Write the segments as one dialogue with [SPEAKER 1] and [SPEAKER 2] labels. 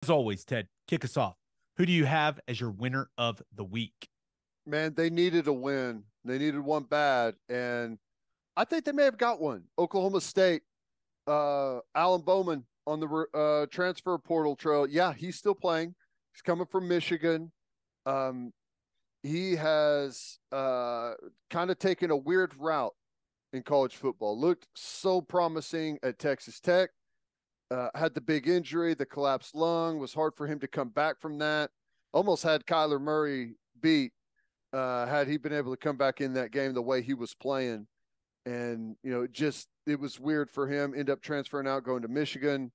[SPEAKER 1] As always, Ted, kick us off. Who do you have as your winner of the week?
[SPEAKER 2] Man, they needed a win. They needed one bad, and I think they may have got one. Oklahoma State, Alan Bowman on the transfer portal trail. Yeah, he's still playing. He's coming from Michigan. Um, he has kind of taken a weird route in college football. Looked so promising at Texas Tech. Had the big injury, the collapsed lung. Was hard for him to come back from that. Almost had Kyler Murray beat had he been able to come back in that game the way he was playing. And, it was weird for him. End up transferring out, going to Michigan.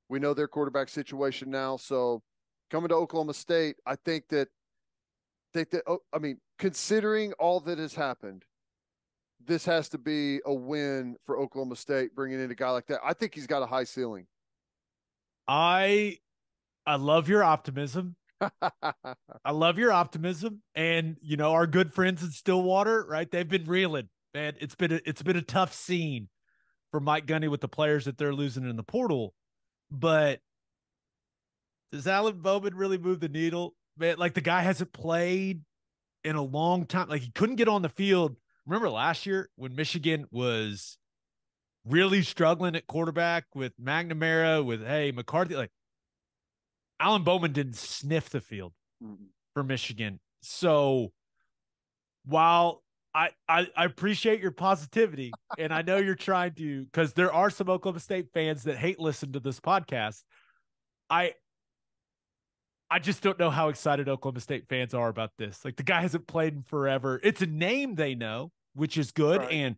[SPEAKER 2] We know their quarterback situation now. So coming to Oklahoma State, I think that, considering all that has happened, this has to be a win for Oklahoma State, bringing in a guy like that. I think he's got a high ceiling.
[SPEAKER 1] I love your optimism. I love your optimism. And, our good friends in Stillwater, right? They've been reeling, man. It's been a tough scene for Mike Gundy with the players that they're losing in the portal. But does Alan Bowman really move the needle? Man, like the guy hasn't played in a long time. Like he couldn't get on the field. Remember last year when Michigan was really struggling at quarterback with McNamara, with McCarthy, like Alan Bowman didn't sniff the field for Michigan. So while I appreciate your positivity, and I know you're trying to, because there are some Oklahoma State fans that hate listen to this podcast. I just don't know how excited Oklahoma State fans are about this. Like the guy hasn't played in forever. It's a name they know, which is good.
[SPEAKER 2] Right.
[SPEAKER 1] And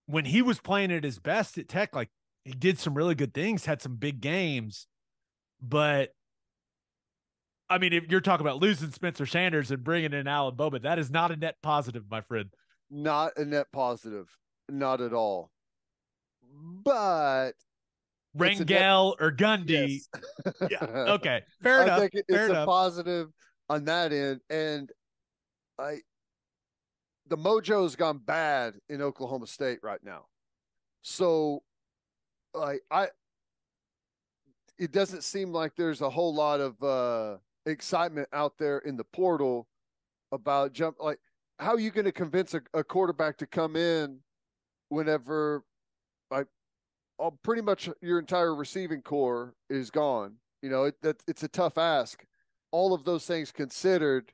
[SPEAKER 1] when he was playing at his best at Tech, like he did some really good things, had some big games. But I mean, if you're talking about losing Spencer Sanders and bringing in Alan Bowman, that is not a net positive, my friend.
[SPEAKER 2] Not a net positive. Not at all. But
[SPEAKER 1] Rangel or Gundy.
[SPEAKER 2] Yes.
[SPEAKER 1] Yeah. Okay. Fair
[SPEAKER 2] I
[SPEAKER 1] enough.
[SPEAKER 2] think it's
[SPEAKER 1] Fair
[SPEAKER 2] a
[SPEAKER 1] enough.
[SPEAKER 2] positive on that end. And the mojo's gone bad in Oklahoma State right now. So it doesn't seem like there's a whole lot of excitement out there in the portal about how are you going to convince a quarterback to come in whenever pretty much your entire receiving core is gone? It's a tough ask. All of those things considered,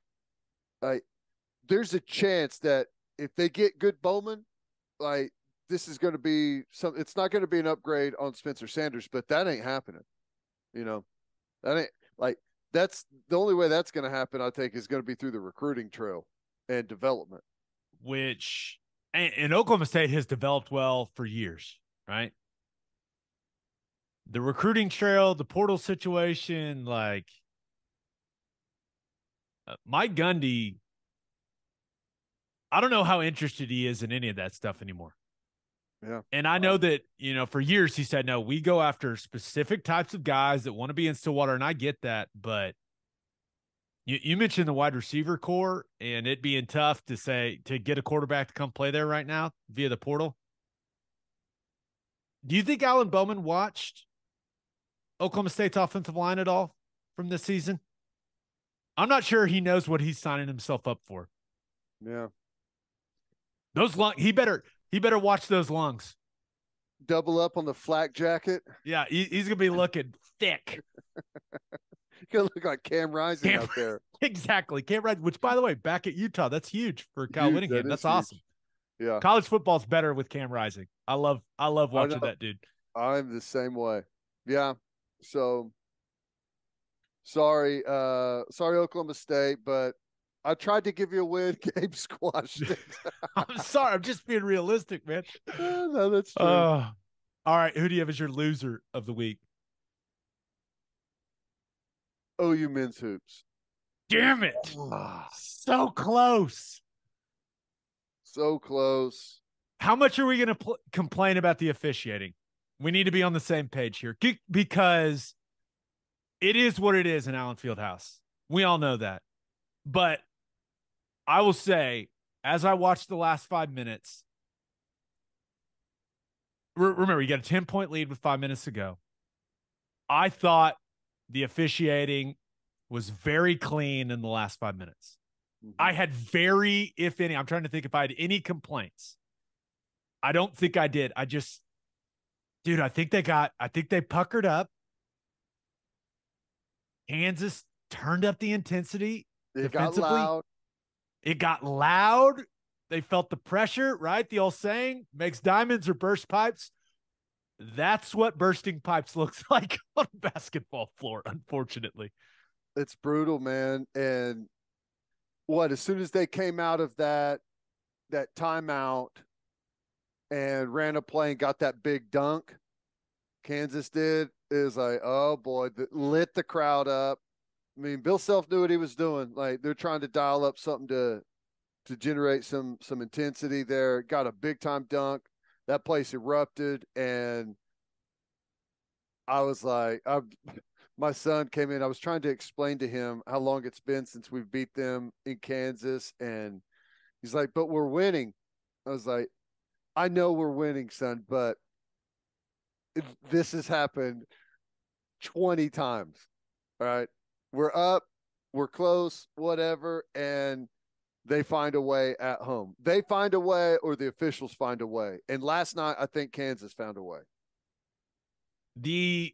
[SPEAKER 2] there's a chance that if they get good Bowman, this is going to be it's not going to be an upgrade on Spencer Sanders, but that ain't happening. That ain't that's the only way that's going to happen. I think is going to be through the recruiting trail and development,
[SPEAKER 1] which and Oklahoma State has developed well for years, right? The recruiting trail, the portal situation, Mike Gundy, I don't know how interested he is in any of that stuff anymore.
[SPEAKER 2] Yeah.
[SPEAKER 1] And I know that, for years he said, no, we go after specific types of guys that want to be in Stillwater. And I get that. But you mentioned the wide receiver core and it being tough to get a quarterback to come play there right now via the portal. Do you think Alan Bowman watched Oklahoma State's offensive line at all from this season? I'm not sure he knows what he's signing himself up for.
[SPEAKER 2] Yeah.
[SPEAKER 1] Those lungs, he better watch those lungs.
[SPEAKER 2] Double up on the flak jacket.
[SPEAKER 1] Yeah, he's going to be looking thick.
[SPEAKER 2] He's going to look like Cam Rising out there.
[SPEAKER 1] Exactly. Cam Rising, which, by the way, back at Utah, that's huge for Kyle Whittingham. That's awesome.
[SPEAKER 2] Yeah.
[SPEAKER 1] College football's better with Cam Rising. I love watching that dude.
[SPEAKER 2] I'm the same way. Yeah. So sorry, Oklahoma State, but I tried to give you a win. Gabe squashed it.
[SPEAKER 1] I'm sorry. I'm just being realistic, man.
[SPEAKER 2] No, that's true.
[SPEAKER 1] All right. Who do you have as your loser of the week?
[SPEAKER 2] OU men's hoops.
[SPEAKER 1] Damn it. So close.
[SPEAKER 2] So close.
[SPEAKER 1] How much are we going to complain about the officiating? We need to be on the same page here because it is what it is in Allen Fieldhouse. We all know that. But I will say, as I watched the last 5 minutes, remember, you got a 10-point lead with 5 minutes to go. I thought the officiating was very clean in the last 5 minutes.
[SPEAKER 2] Mm-hmm.
[SPEAKER 1] I had very, if any, I'm trying to think if I had any complaints. I don't think I did. Dude, I think they puckered up. Kansas turned up the intensity
[SPEAKER 2] It got
[SPEAKER 1] defensively.
[SPEAKER 2] loud.
[SPEAKER 1] It got loud. They felt the pressure, right? The old saying, makes diamonds or burst pipes. That's what bursting pipes looks like on a basketball floor, unfortunately.
[SPEAKER 2] It's brutal, man. And as soon as they came out of that timeout and ran a play and got that big dunk, Kansas did, is like, oh boy, lit the crowd up. I mean, Bill Self knew what he was doing. Like, they're trying to dial up something to generate some intensity there. Got a big time dunk. That place erupted, and I was like, my son came in. I was trying to explain to him how long it's been since we've beat them in Kansas, and he's like, "But we're winning." I was like, "I know we're winning, son, but this has happened 20 times. All right, we're up, we're close, whatever, and." They find a way at home. They find a way, or the officials find a way. And last night, I think Kansas found a way.
[SPEAKER 1] The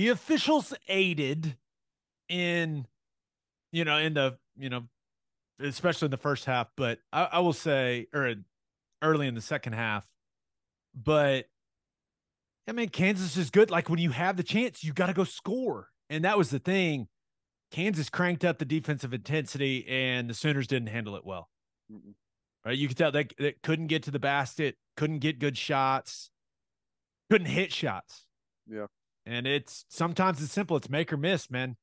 [SPEAKER 1] officials aided in, especially in the first half, but I will say, or early in the second half, but I mean, Kansas is good. Like, when you have the chance, you got to go score. And that was the thing. Kansas cranked up the defensive intensity, and the Sooners didn't handle it well. Mm-mm. Right? You could tell they couldn't get to the basket, couldn't get good shots, couldn't hit shots.
[SPEAKER 2] Yeah.
[SPEAKER 1] And sometimes it's simple. It's make or miss, man.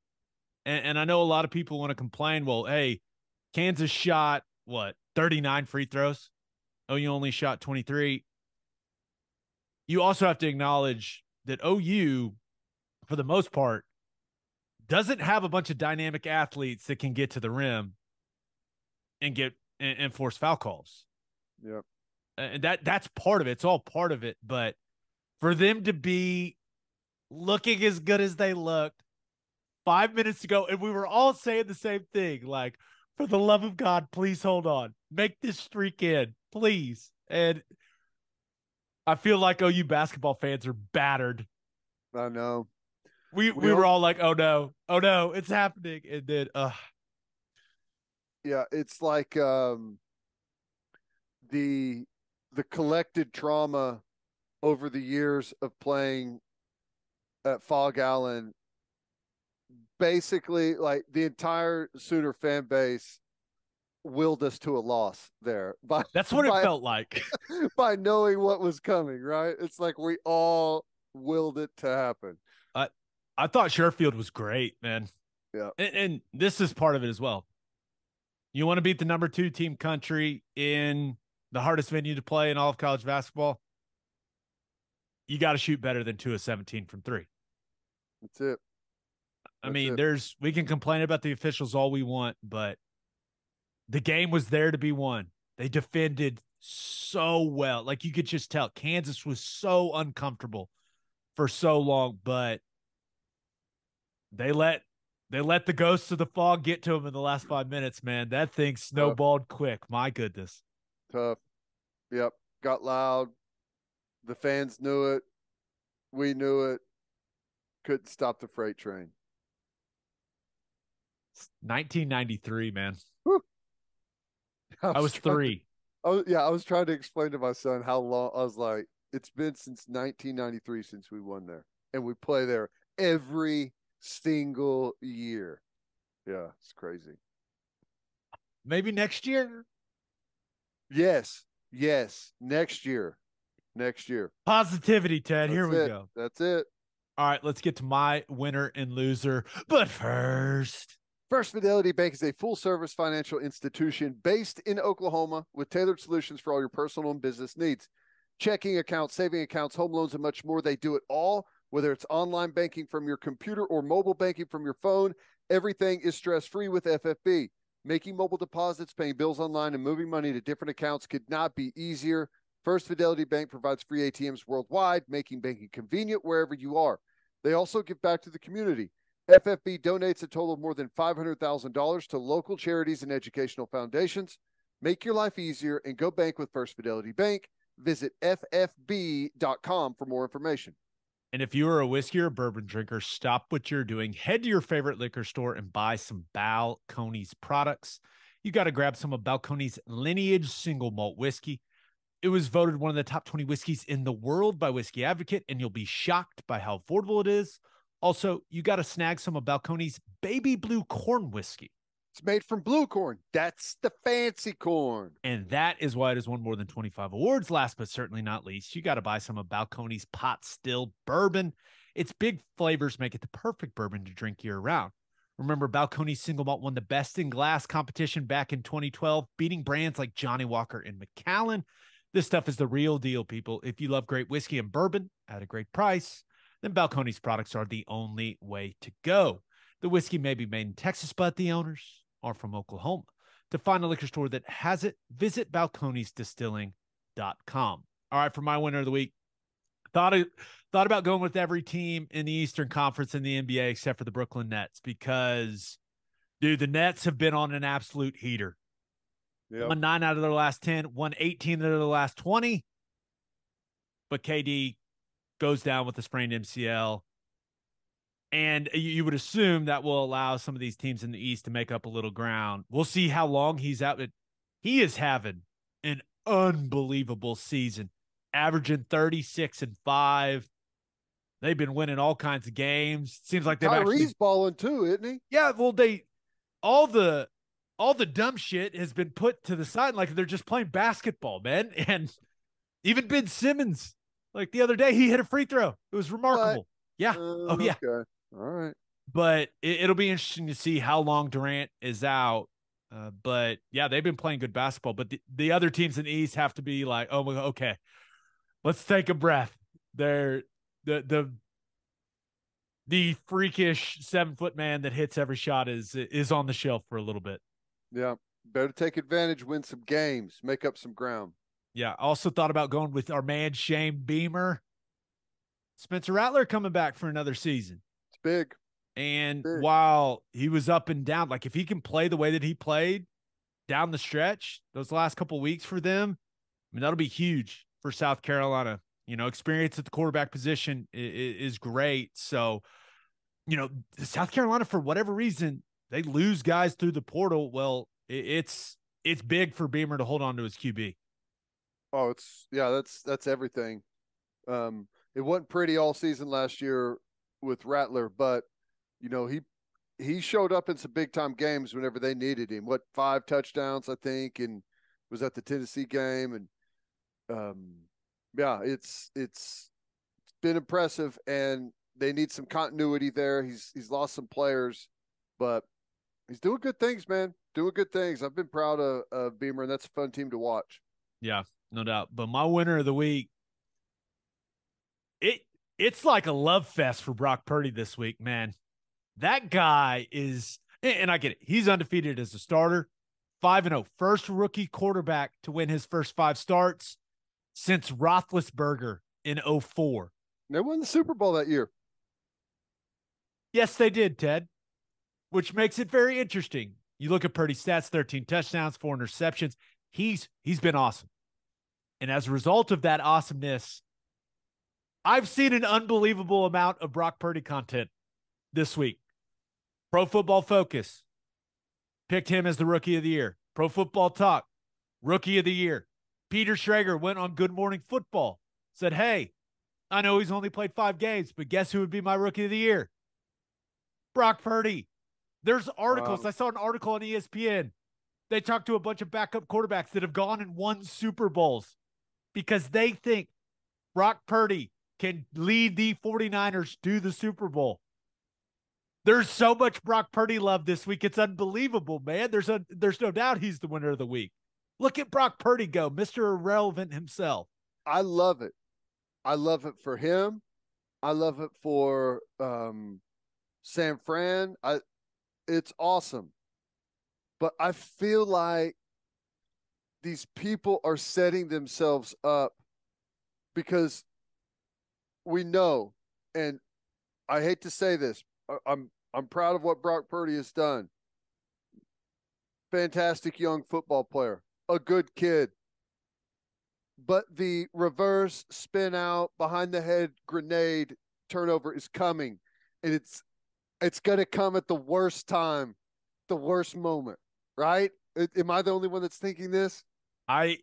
[SPEAKER 1] And I know a lot of people want to complain. Well, hey, Kansas shot 39 free throws. Oh, you only shot 23. You also have to acknowledge that OU, for the most part, doesn't have a bunch of dynamic athletes that can get to the rim and force foul calls.
[SPEAKER 2] Yeah.
[SPEAKER 1] And that's part of it. It's all part of it. But for them to be looking as good as they looked 5 minutes ago, and we were all saying the same thing, like, for the love of God, please hold on. Make this streak in, please. And I feel like OU basketball fans are battered.
[SPEAKER 2] I know.
[SPEAKER 1] We were all like, oh no, it's happening. And then
[SPEAKER 2] yeah, it's like the collected trauma over the years of playing at Fog Allen, basically, like, the entire Sooner fan base willed us to a loss there.
[SPEAKER 1] That's what it felt like.
[SPEAKER 2] By knowing what was coming, right? It's like we all willed it to happen.
[SPEAKER 1] I thought Sherfield was great, man.
[SPEAKER 2] Yeah.
[SPEAKER 1] And this is part of it as well. You want to beat the number 2 team country in the hardest venue to play in all of college basketball, you got to shoot better than 2 of 17 from 3.
[SPEAKER 2] That's it.
[SPEAKER 1] I mean, we can complain about the officials all we want, but the game was there to be won. They defended so well. Like, you could just tell Kansas was so uncomfortable for so long, but they let the ghosts of the fog get to them in the last 5 minutes, man. That thing snowballed quick. My goodness.
[SPEAKER 2] Tough. Yep. Got loud. The fans knew it. We knew it. Couldn't stop the freight train.
[SPEAKER 1] 1993, man.
[SPEAKER 2] Whew.
[SPEAKER 1] I was 3.
[SPEAKER 2] I was trying to explain to my son how long. I was like, it's been since 1993 since we won there. And we play there every single year. Yeah, it's crazy.
[SPEAKER 1] Maybe next year?
[SPEAKER 2] Yes. Next year.
[SPEAKER 1] Positivity, Ted. Here we go.
[SPEAKER 2] That's it.
[SPEAKER 1] All right, let's get to my winner and loser. But first,
[SPEAKER 2] First Fidelity Bank is a full-service financial institution based in Oklahoma with tailored solutions for all your personal and business needs. Checking accounts, saving accounts, home loans, and much more. They do it all, whether it's online banking from your computer or mobile banking from your phone. Everything is stress-free with FFB. Making mobile deposits, paying bills online, and moving money to different accounts could not be easier. First Fidelity Bank provides free ATMs worldwide, making banking convenient wherever you are. They also give back to the community. FFB donates a total of more than $500,000 to local charities and educational foundations. Make your life easier and go bank with First Fidelity Bank. Visit ffb.com for more information.
[SPEAKER 1] And if you are a whiskey or bourbon drinker, stop what you're doing. Head to your favorite liquor store and buy some Balcones products. You got to grab some of Balcones Lineage single malt whiskey. It was voted one of the top 20 whiskeys in the world by Whiskey Advocate, and you'll be shocked by how affordable it is. Also, you got to snag some of Balcones Baby Blue Corn whiskey.
[SPEAKER 2] It's made from blue corn. That's the fancy corn.
[SPEAKER 1] And that is why it has won more than 25 awards. Last but certainly not least, you got to buy some of Balcones Pot Still Bourbon. Its big flavors make it the perfect bourbon to drink year round. Remember, Balcones Single Malt won the Best in Glass competition back in 2012, beating brands like Johnny Walker and Macallan. This stuff is the real deal, people. If you love great whiskey and bourbon at a great price, then Balcones products are the only way to go. The whiskey may be made in Texas, but the owners are from Oklahoma. To find a liquor store that has it, visit balconesdistilling.com. All right, for my winner of the week, thought about going with every team in the Eastern Conference in the NBA except for the Brooklyn Nets because, dude, the Nets have been on an absolute heater. Yep. Won 9 out of their last 10, won 18 out of the last 20. But KD goes down with a sprained MCL. And you would assume that will allow some of these teams in the East to make up a little ground. We'll see how long he's out. He is having an unbelievable season, averaging 36-5. They've been winning all kinds of games. Seems like they've
[SPEAKER 2] Kyrie's balling too, isn't he?
[SPEAKER 1] Yeah, well, all the dumb shit has been put to the side, like they're just playing basketball, man. And even Ben Simmons, like the other day, he hit a free throw. It was remarkable.
[SPEAKER 2] What?
[SPEAKER 1] Yeah. Oh, yeah.
[SPEAKER 2] Okay. All right.
[SPEAKER 1] But it'll be interesting to see how long Durant is out. But, yeah, they've been playing good basketball. But the other teams in the East have to be like, oh, okay, let's take a breath. They're the freakish 7-foot man that hits every shot is on the shelf for a little bit.
[SPEAKER 2] Yeah. Better take advantage, win some games, make up some ground.
[SPEAKER 1] Yeah. Also thought about going with our man, Shane Beamer. Spencer Rattler coming back for another season.
[SPEAKER 2] It's big.
[SPEAKER 1] And while he was up and down, like if he can play the way that he played down the stretch, those last couple of weeks for them, I mean, that'll be huge for South Carolina. You know, experience at the quarterback position is great. So, you know, South Carolina, for whatever reason, they lose guys through the portal. Well, it's big for Beamer to hold on to his QB.
[SPEAKER 2] Oh, that's everything. It wasn't pretty all season last year with Rattler, but you know, he showed up in some big time games whenever they needed him. 5 touchdowns, I think, and was at the Tennessee game. And yeah, it's been impressive, and they need some continuity there. He's lost some players, but he's doing good things, man. Doing good things. I've been proud of Beamer, and that's a fun team to watch.
[SPEAKER 1] Yeah, no doubt. But my winner of the week, it's like a love fest for Brock Purdy this week, man. That guy is, and I get it, he's undefeated as a starter, 5-0, first rookie quarterback to win his first 5 starts since Roethlisberger in 2004.
[SPEAKER 2] They won the Super Bowl that year.
[SPEAKER 1] Yes, they did, Ted, which makes it very interesting. You look at Purdy's stats, 13 touchdowns, 4 interceptions. He's been awesome. And as a result of that awesomeness, I've seen an unbelievable amount of Brock Purdy content this week. Pro Football Focus picked him as the Rookie of the Year. Pro Football Talk, Rookie of the Year. Peter Schrager went on Good Morning Football, said, hey, I know he's only played 5 games, but guess who would be my Rookie of the Year? Brock Purdy. There's articles. Wow. I saw an article on ESPN. They talked to a bunch of backup quarterbacks that have gone and won Super Bowls because they think Brock Purdy can lead the 49ers to the Super Bowl. There's so much Brock Purdy love this week. It's unbelievable, man. There's no doubt he's the winner of the week. Look at Brock Purdy go, Mr. Irrelevant himself.
[SPEAKER 2] I love it. I love it for him. I love it for San Fran. It's awesome. But I feel like these people are setting themselves up because we know, and I hate to say this. I'm proud of what Brock Purdy has done. Fantastic young football player, a good kid. But the reverse spin out behind the head grenade turnover is coming, and it's going to come at the worst time, the worst moment, right? Am I the only one that's thinking this?
[SPEAKER 1] I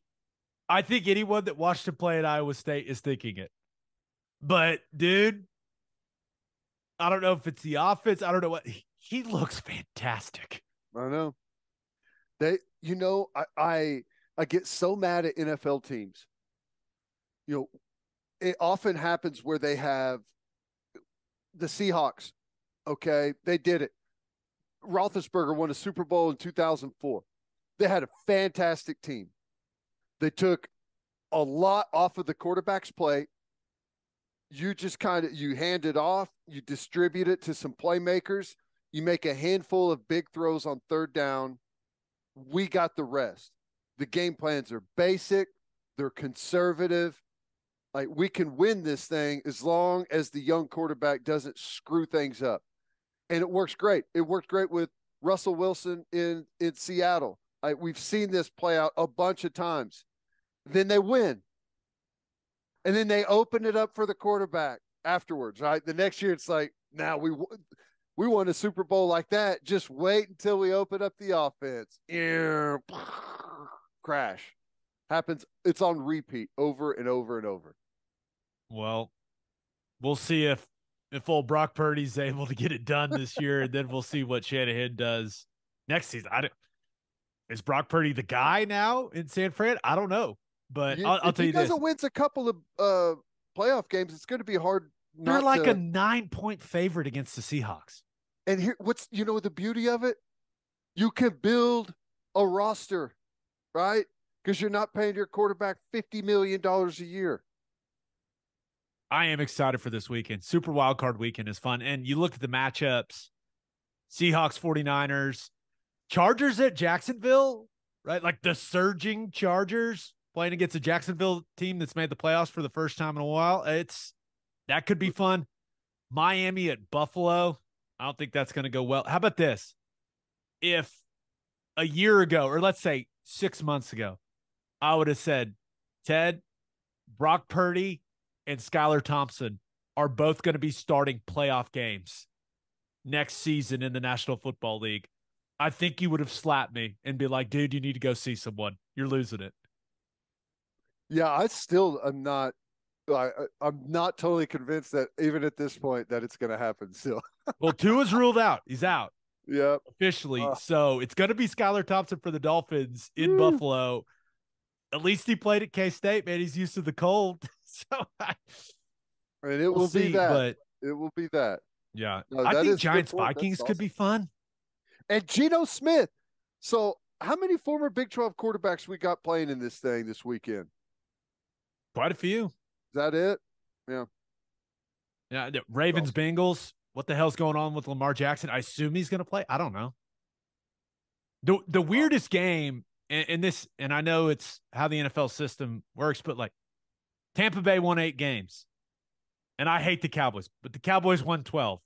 [SPEAKER 1] I think anyone that watched him play at Iowa State is thinking it. But dude, I don't know if it's the offense. I don't know what he looks fantastic.
[SPEAKER 2] I don't know. They, I get so mad at NFL teams. You know, it often happens where they have the Seahawks. Okay, they did it. Roethlisberger won a Super Bowl in 2004. They had a fantastic team. They took a lot off of the quarterback's plate. You just you hand it off, you distribute it to some playmakers, you make a handful of big throws on third down. We got the rest. The game plans are basic, they're conservative. Like, we can win this thing as long as the young quarterback doesn't screw things up. And it works great. It worked great with Russell Wilson in Seattle. Like, we've seen this play out a bunch of times. Then they win. And then they open it up for the quarterback afterwards, right? The next year, it's like, now we won a Super Bowl like that. Just wait until we open up the offense. Crash. Happens. It's on repeat over and over and over.
[SPEAKER 1] Well, we'll see if old Brock Purdy's able to get it done this year, and then we'll see what Shanahan does next season. Is Brock Purdy the guy now in San Fran? I don't know. But I'll tell you this.
[SPEAKER 2] If he doesn't win a couple of playoff games, it's going to be hard.
[SPEAKER 1] They're like a 9-point favorite against the Seahawks.
[SPEAKER 2] And here, the beauty of it? You can build a roster, right? Because you're not paying your quarterback $50 million a year.
[SPEAKER 1] I am excited for this weekend. Super Wild Card weekend is fun. And you look at the matchups, Seahawks, 49ers, Chargers at Jacksonville, right? Like the surging Chargers playing against a Jacksonville team that's made the playoffs for the first time in a while. That could be fun. Miami at Buffalo. I don't think that's going to go well. How about this? If a year ago, or let's say 6 months ago, I would have said, Ted, Brock Purdy, and Skylar Thompson are both going to be starting playoff games next season in the National Football League, I think you would have slapped me and be like, dude, you need to go see someone. You're losing it.
[SPEAKER 2] Yeah, I still am not. I'm not totally convinced that even at this point that it's going to happen still.
[SPEAKER 1] Well, Tua's ruled out. He's out.
[SPEAKER 2] Yep.
[SPEAKER 1] Officially. So it's going to be Skylar Thompson for the Dolphins in Buffalo. At least he played at K-State, man. He's used to the cold. So
[SPEAKER 2] and it will be that. But it will be that.
[SPEAKER 1] Yeah. No, I think Giants-Vikings could be fun.
[SPEAKER 2] And Geno Smith. So how many former Big 12 quarterbacks we got playing in this thing this weekend?
[SPEAKER 1] Quite a few.
[SPEAKER 2] Is that it? Yeah.
[SPEAKER 1] Yeah. Ravens, Bengals. What the hell's going on with Lamar Jackson? I assume he's going to play. I don't know. The weirdest game, and I know it's how the NFL system works, but like Tampa Bay won 8 games. And I hate the Cowboys, but the Cowboys won 12.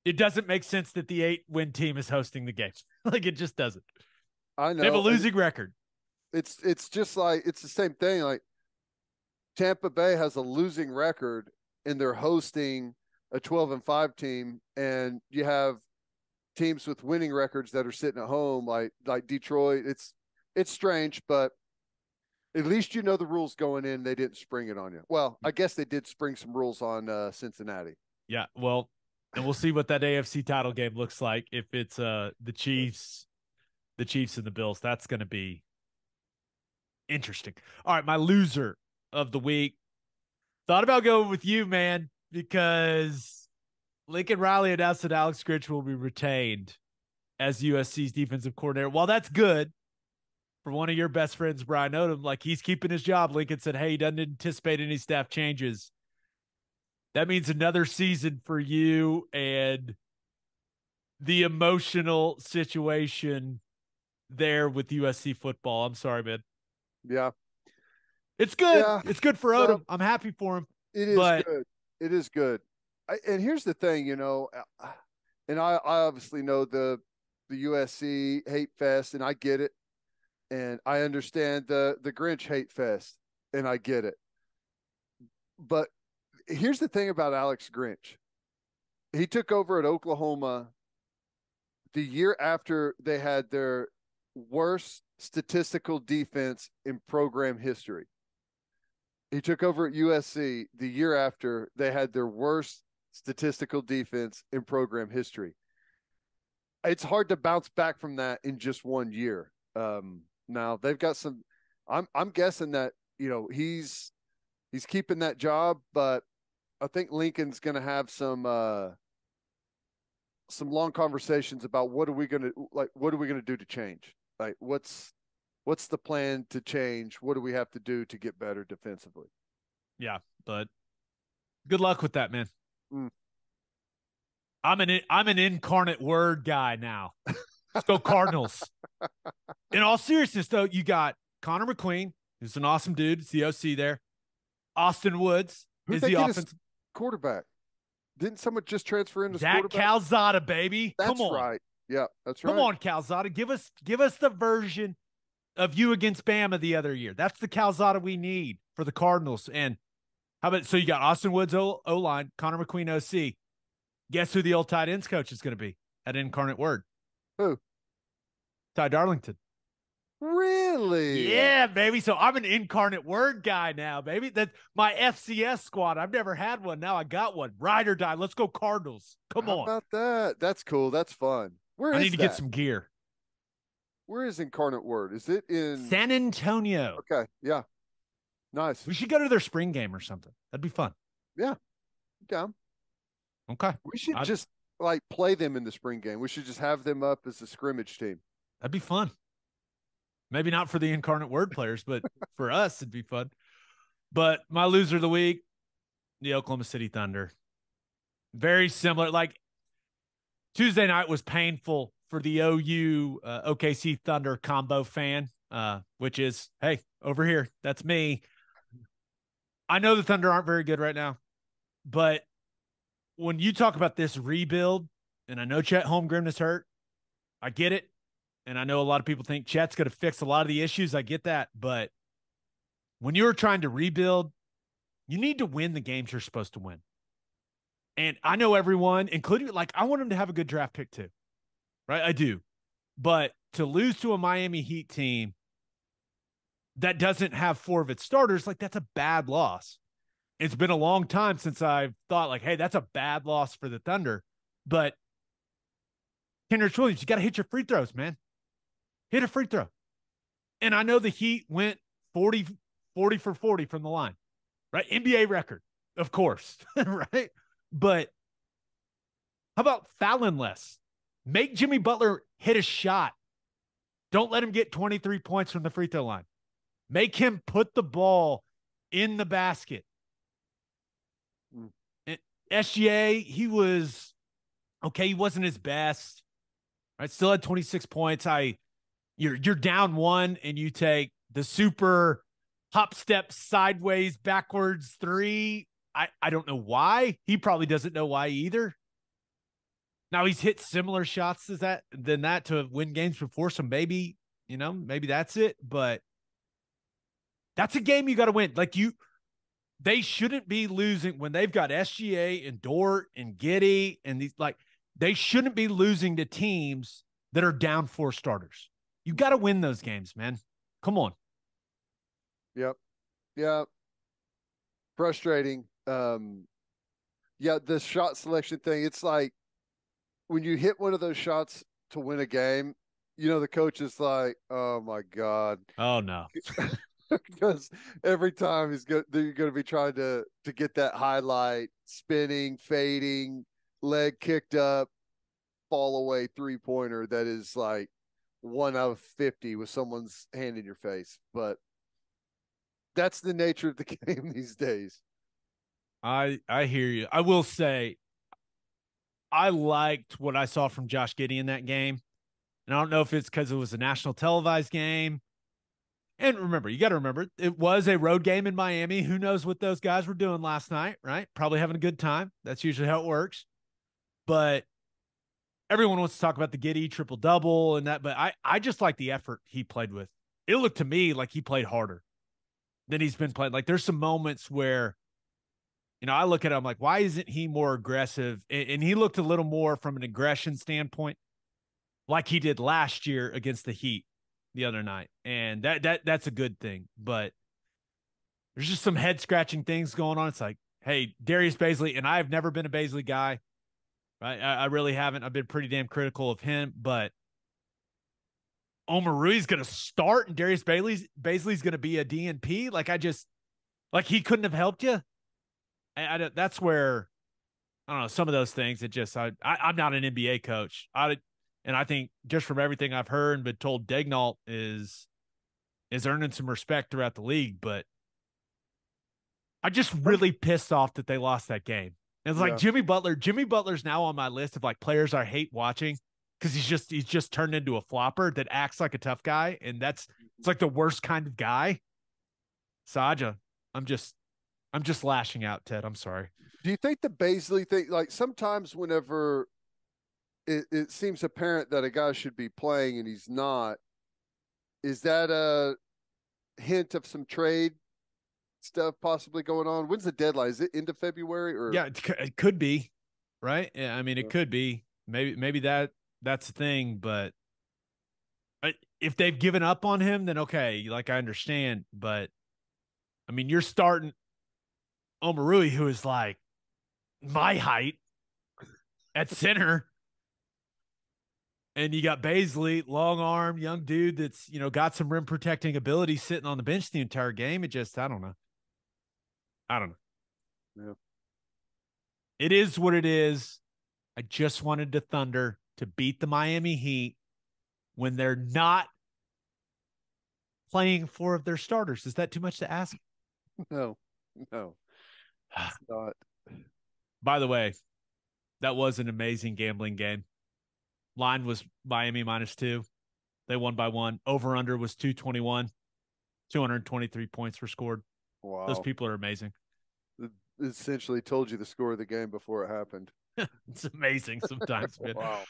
[SPEAKER 1] It doesn't make sense that the 8-win team is hosting the games. Like, it just doesn't.
[SPEAKER 2] I know.
[SPEAKER 1] They have a losing record.
[SPEAKER 2] It's just like, it's the same thing. Like, Tampa Bay has a losing record and they're hosting a 12-5 team, and you have teams with winning records that are sitting at home, like Detroit. It's strange, but at least you know the rules going in. They didn't spring it on you. Well, I guess they did spring some rules on Cincinnati.
[SPEAKER 1] Yeah, well, and we'll see what that AFC title game looks like. If it's the Chiefs and the Bills, that's going to be interesting. All right, my loser of the week. Thought about going with you, man, because Lincoln Riley announced that Alex Grinch will be retained as USC's defensive coordinator. While that's good for one of your best friends, Brian Odom, like, he's keeping his job. Lincoln said, hey, he doesn't anticipate any staff changes. That means another season for you, and the emotional situation there with USC football. I'm sorry, man.
[SPEAKER 2] Yeah.
[SPEAKER 1] It's good. Yeah. It's good for Odom. I'm happy for him.
[SPEAKER 2] It is good. It is good. And here's the thing, and I obviously know the USC hate fest, and I get it, and I understand the Grinch hate fest, and I get it. But here's the thing about Alex Grinch. He took over at Oklahoma the year after they had their worst statistical defense in program history. He took over at USC the year after they had their worst statistical defense in program history. It's hard to bounce back from that in just 1 year. Now they've got some. I'm guessing that he's keeping that job, but I think Lincoln's going to have some long conversations about what are we going to do to change? Like what's the plan to change? What do we have to do to get better defensively?
[SPEAKER 1] Yeah, but good luck with that, man.
[SPEAKER 2] Mm.
[SPEAKER 1] I'm an incarnate word guy now. Let's go Cardinals. In all seriousness, though, you got Connor McQueen, who's an awesome dude. It's the OC there. Austin Woods is the offensive
[SPEAKER 2] quarterback. Didn't someone just transfer into
[SPEAKER 1] Zach
[SPEAKER 2] quarterback?
[SPEAKER 1] Calzada, baby.
[SPEAKER 2] That's
[SPEAKER 1] Come on.
[SPEAKER 2] right. Yeah, that's right.
[SPEAKER 1] Come on, Calzada. Give us the version of you against Bama the other year. That's the Calzada we need for the Cardinals. And how about, so you got Austin Woods O-line, Connor McQueen OC. Guess who the old tight ends coach is going to be at Incarnate Word?
[SPEAKER 2] Who?
[SPEAKER 1] Ty Darlington.
[SPEAKER 2] Really?
[SPEAKER 1] Yeah, baby. So I'm an Incarnate Word guy now, baby. That's my FCS squad. I've never had one. Now I got one. Ride or die. Let's go Cardinals. Come on.
[SPEAKER 2] How about that? That's cool. That's fun.
[SPEAKER 1] I need to get some gear.
[SPEAKER 2] Where is Incarnate Word? Is it in
[SPEAKER 1] San Antonio?
[SPEAKER 2] Okay. Yeah. Nice.
[SPEAKER 1] We should go to their spring game or something. That'd be fun.
[SPEAKER 2] Yeah. Yeah.
[SPEAKER 1] Okay.
[SPEAKER 2] We should just play them in the spring game. We should just have them up as a scrimmage team.
[SPEAKER 1] That'd be fun. Maybe not for the Incarnate Word players, but for us, it'd be fun. But my loser of the week, the Oklahoma City Thunder. Very similar. Like Tuesday night was painful for the OU OKC Thunder combo fan, which is, hey, over here, that's me. I know the Thunder aren't very good right now, but when you talk about this rebuild, and I know Chet Holmgren is hurt, I get it. And I know a lot of people think Chet's going to fix a lot of the issues. I get that. But when you're trying to rebuild, you need to win the games you're supposed to win. And I know everyone, including, I want them to have a good draft pick too. Right? I do. But to lose to a Miami Heat team that doesn't have 4 of its starters, that's a bad loss. It's been a long time since I've thought, hey, that's a bad loss for the Thunder. But Kenrich Williams, you got to hit your free throws, man. Hit a free throw. And I know the Heat went 40 for 40 from the line, right? NBA record, of course, right? But how about fouling less? Make Jimmy Butler hit a shot. Don't let him get 23 points from the free throw line. Make him put the ball in the basket. SGA, he was okay. He wasn't his best. Right? Still had 26 points. You're down 1 and you take the super hop step sideways backwards 3. I don't know why. He probably doesn't know why either. Now he's hit similar shots than that to win games before. So maybe that's it. But that's a game you got to win. They shouldn't be losing when they've got SGA and Dort and Giddey and these, they shouldn't be losing to teams that are down 4 starters. You got to win those games, man. Come on.
[SPEAKER 2] Yep. Yeah. Frustrating. Yeah, the shot selection thing, it's like when you hit one of those shots to win a game, the coach is like, oh my God.
[SPEAKER 1] Oh no.
[SPEAKER 2] Because every time you're going to be trying to get that highlight, spinning, fading, leg kicked up, fall away 3-pointer that is 1 out of 50 with someone's hand in your face. But that's the nature of the game these days.
[SPEAKER 1] I hear you. I will say I liked what I saw from Josh Giddey in that game. And I don't know if it's because it was a national televised game. And remember, you got to remember, it was a road game in Miami. Who knows what those guys were doing last night, right? Probably having a good time. That's usually how it works. But everyone wants to talk about the Giddy triple double and that, but I just like the effort he played with. It looked to me like he played harder than he's been playing. Like there's some moments where, I look at him like, why isn't he more aggressive? And he looked a little more from an aggression standpoint, like he did last year against the Heat the other night. And that's a good thing. But there's just some head scratching things going on. It's like, hey, Darius Bazley, and I've never been a Bazley guy. Right? I really haven't. I've been pretty damn critical of him, but Rui's going to start and Darius Bazley's going to be a DNP. Like he couldn't have helped you. That's where, I don't know, some of those things. I'm not an NBA coach. And I think just from everything I've heard and been told, Daigneault is earning some respect throughout the league, but I just really pissed off that they lost that game. And it's like Jimmy Butler's now on my list of like players I hate watching because he's just turned into a flopper that acts like a tough guy, and it's like the worst kind of guy. Saja, I'm just lashing out, Ted. I'm sorry.
[SPEAKER 2] Do you think the Bazley thing, like sometimes whenever it seems apparent that a guy should be playing and he's not, is that a hint of some trade stuff possibly going on? When's the deadline? Is it into February or?
[SPEAKER 1] Yeah, it could be, right? Yeah, I mean, it could be. Maybe that's the thing, but if they've given up on him, then okay, like I understand. But I mean, you're starting Rui, who is like my height at center, and you got Bazley, long arm, young dude that's got some rim protecting ability, sitting on the bench the entire game. I don't know.
[SPEAKER 2] Yeah.
[SPEAKER 1] It is what it is. I just wanted the Thunder to beat the Miami Heat when they're not playing four of their starters. Is that too much to ask?
[SPEAKER 2] No, it's not.
[SPEAKER 1] By the way, that was an amazing gambling game. Line was Miami -2. They won by 1. Over under was 221. 223 points were scored.
[SPEAKER 2] Wow.
[SPEAKER 1] Those people are amazing.
[SPEAKER 2] It essentially told you the score of the game before it happened.
[SPEAKER 1] It's amazing sometimes, man.
[SPEAKER 2] Wow.